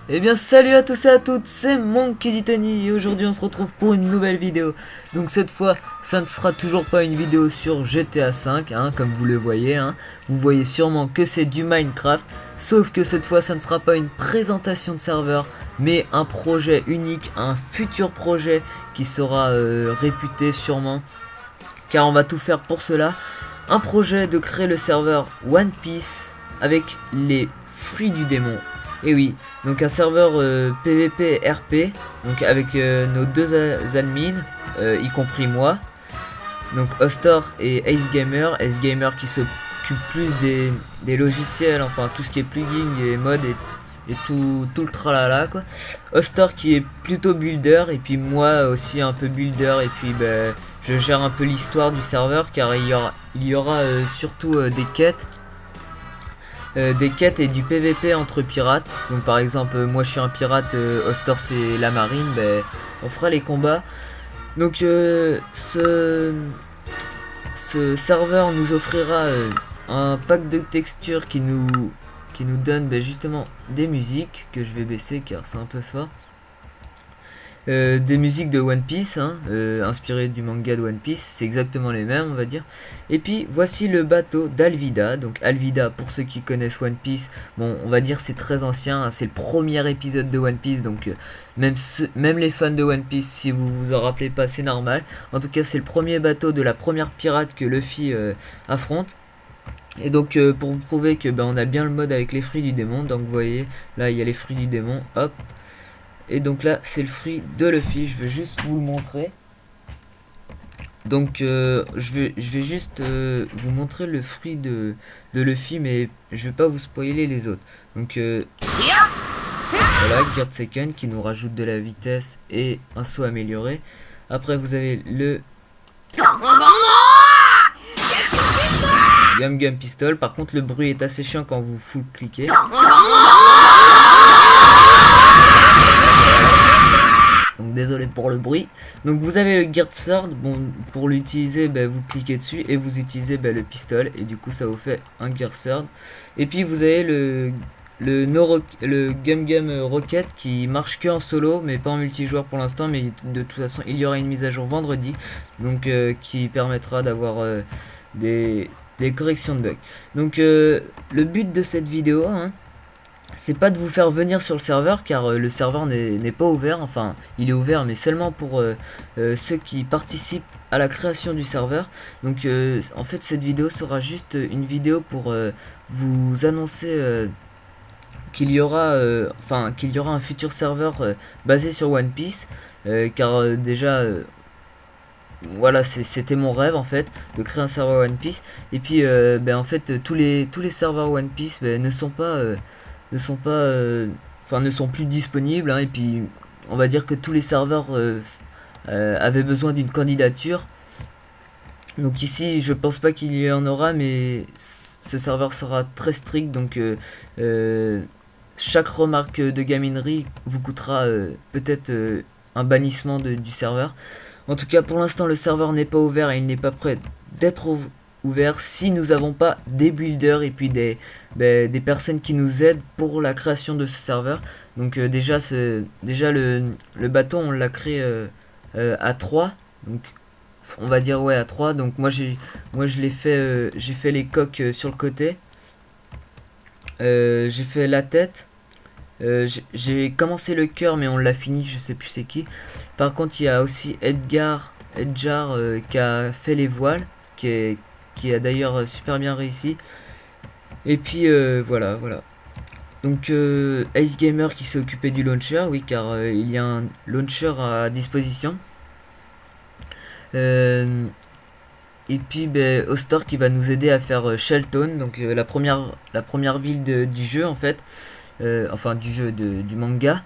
Eh bien salut à tous et à toutes, c'est Monkey Ditani et aujourd'hui on se retrouve pour une nouvelle vidéo. Donc cette fois ça ne sera toujours pas une vidéo sur GTA 5 comme vous le voyez Vous voyez sûrement que c'est du Minecraft. Sauf que cette fois ça ne sera pas une présentation de serveur, mais un projet unique, un futur projet qui sera réputé sûrement. Car on va tout faire pour cela. Un projet de créer le serveur One Piece avec les fruits du démon. Et oui, donc un serveur PVP RP, donc avec nos deux admins, y compris moi, donc Ostor et Ace Gamer. Ace Gamer qui s'occupe plus des logiciels, enfin tout ce qui est plugin et mod et tout le tralala quoi. Ostor qui est plutôt builder et puis moi aussi un peu builder et puis je gère un peu l'histoire du serveur car il y aura surtout des quêtes et du PVP entre pirates. Donc par exemple moi je suis un pirate, Ostor c'est la marine, on fera les combats. Donc ce serveur nous offrira un pack de textures qui nous donne justement des musiques que je vais baisser car c'est un peu fort. Des musiques de One Piece, inspirées du manga de One Piece, c'est exactement les mêmes on va dire. Et puis voici le bateau d'Alvida. Donc Alvida, pour ceux qui connaissent One Piece, bon on va dire c'est très ancien, c'est le premier épisode de One Piece, donc même les fans de One Piece, si vous vous en rappelez pas, c'est normal. En tout cas c'est le premier bateau de la première pirate que Luffy affronte. Et donc pour vous prouver que on a bien le mode avec les fruits du démon, donc vous voyez là il y a les fruits du démon, hop. Et donc là c'est le fruit de Luffy, je vais juste vous le montrer. Donc je vais juste vous montrer le fruit de Luffy, mais je vais pas vous spoiler les autres. Donc voilà, Gear Second qui nous rajoute de la vitesse et un saut amélioré. Après vous avez le Gum Gum Pistol. Par contre le bruit est assez chiant quand vous full cliquez. Donc désolé pour le bruit. Donc vous avez le Gear Sword. Bon, pour l'utiliser, vous cliquez dessus et vous utilisez le pistolet et du coup ça vous fait un Gear Sword. Et puis vous avez le Gum Gum Rocket qui marche que en solo mais pas en multijoueur pour l'instant, mais de toute façon il y aura une mise à jour vendredi, donc qui permettra d'avoir des corrections de bugs. Donc le but de cette vidéo, c'est pas de vous faire venir sur le serveur car le serveur n'est pas ouvert, enfin il est ouvert mais seulement pour ceux qui participent à la création du serveur. Donc en fait cette vidéo sera juste une vidéo pour vous annoncer qu'il y aura un futur serveur basé sur One Piece, car déjà voilà, c'était mon rêve en fait de créer un serveur One Piece. Et puis en fait tous les serveurs One Piece ne sont plus disponibles, et puis on va dire que tous les serveurs avaient besoin d'une candidature. Donc ici je pense pas qu'il y en aura, mais ce serveur sera très strict, donc chaque remarque de gaminerie vous coûtera peut-être un bannissement du serveur. En tout cas pour l'instant le serveur n'est pas ouvert et il n'est pas prêt d'être ouvert si nous n'avons pas des builders et puis des personnes qui nous aident pour la création de ce serveur. Donc déjà le bateau on l'a créé à 3, donc on va dire ouais à 3. Donc moi je l'ai fait, j'ai fait les coques sur le côté, j'ai fait la tête, j'ai commencé le cœur mais on l'a fini, je sais plus c'est qui. Par contre il y a aussi Edgar qui a fait les voiles, qui a d'ailleurs super bien réussi. Et puis voilà. Donc Ace Gamer qui s'est occupé du launcher, oui, car il y a un launcher à disposition. Et puis Ostor qui va nous aider à faire Shelton, donc la première ville du jeu en fait, enfin du manga.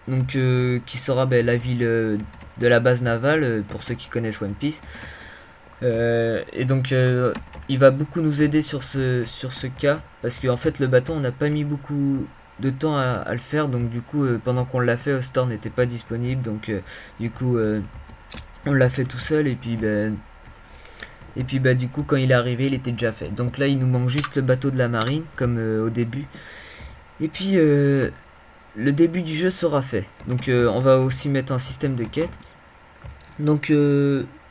Donc qui sera la ville de la base navale, pour ceux qui connaissent One Piece. Et donc il va beaucoup nous aider sur ce cas, parce qu'en fait le bateau on n'a pas mis beaucoup de temps à le faire, donc du coup pendant qu'on l'a fait, Ostor n'était pas disponible, donc du coup on l'a fait tout seul, et puis du coup quand il est arrivé il était déjà fait. Donc là il nous manque juste le bateau de la marine comme au début. Et puis le début du jeu sera fait. Donc on va aussi mettre un système de quête. Donc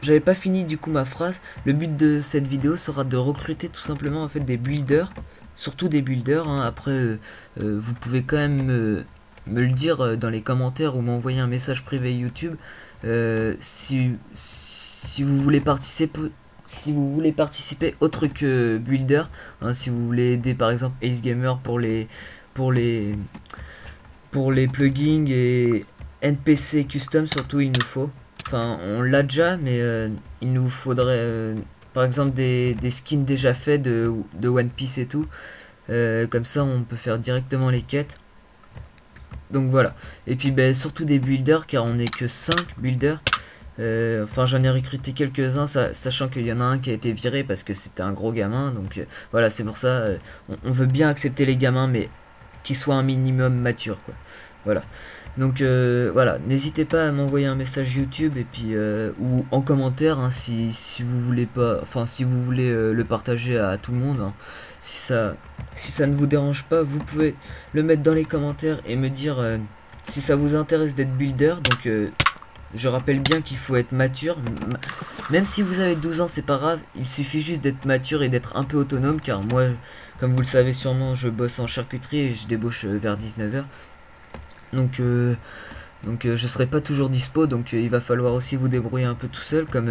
j'avais pas fini du coup ma phrase. Le but de cette vidéo sera de recruter tout simplement en fait des builders, surtout des builders, hein. Après vous pouvez quand même me le dire dans les commentaires ou m'envoyer un message privé YouTube si vous voulez participer. Si vous voulez participer autre que builder, hein, si vous voulez aider par exemple Ace Gamer pour les pour les plugins et NPC custom, surtout il nous faut. Enfin, on l'a déjà, mais il nous faudrait par exemple des skins déjà faits de One Piece et tout. Comme ça, on peut faire directement les quêtes. Donc voilà. Et puis ben, surtout des builders, car on n'est que 5 builders. Enfin, j'en ai recruté quelques-uns, sachant qu'il y en a un qui a été viré parce que c'était un gros gamin. Donc voilà, c'est pour ça, on veut bien accepter les gamins, mais qu'ils soient un minimum matures, quoi. Voilà. Donc voilà, n'hésitez pas à m'envoyer un message YouTube et puis ou en commentaire, hein, si vous voulez pas, enfin si vous voulez le partager à tout le monde, hein. Si ça ne vous dérange pas, vous pouvez le mettre dans les commentaires et me dire si ça vous intéresse d'être builder. Donc je rappelle bien qu'il faut être mature. Même si vous avez 12 ans, c'est pas grave. Il suffit juste d'être mature et d'être un peu autonome. Car moi, comme vous le savez sûrement, je bosse en charcuterie et je débauche vers 19h. Donc je serai pas toujours dispo. Donc il va falloir aussi vous débrouiller un peu tout seul. Comme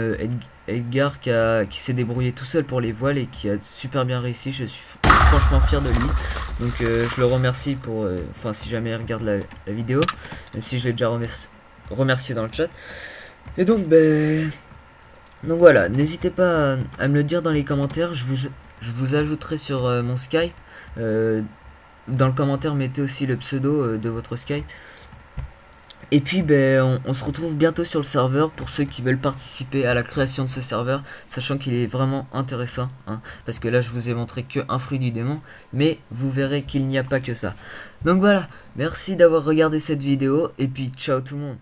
Edgar qui s'est débrouillé tout seul pour les voiles et qui a super bien réussi. Je suis franchement fier de lui. Donc je le remercie pour... Enfin, si jamais il regarde la vidéo. Même si je l'ai déjà remercié dans le chat. Et donc donc voilà, n'hésitez pas à me le dire dans les commentaires. Je vous ajouterai sur mon Skype. Dans le commentaire, mettez aussi le pseudo de votre Skype. Et puis on se retrouve bientôt sur le serveur pour ceux qui veulent participer à la création de ce serveur, sachant qu'il est vraiment intéressant, hein, parce que là je vous ai montré que un fruit du démon, mais vous verrez qu'il n'y a pas que ça. Donc voilà, merci d'avoir regardé cette vidéo et puis ciao tout le monde.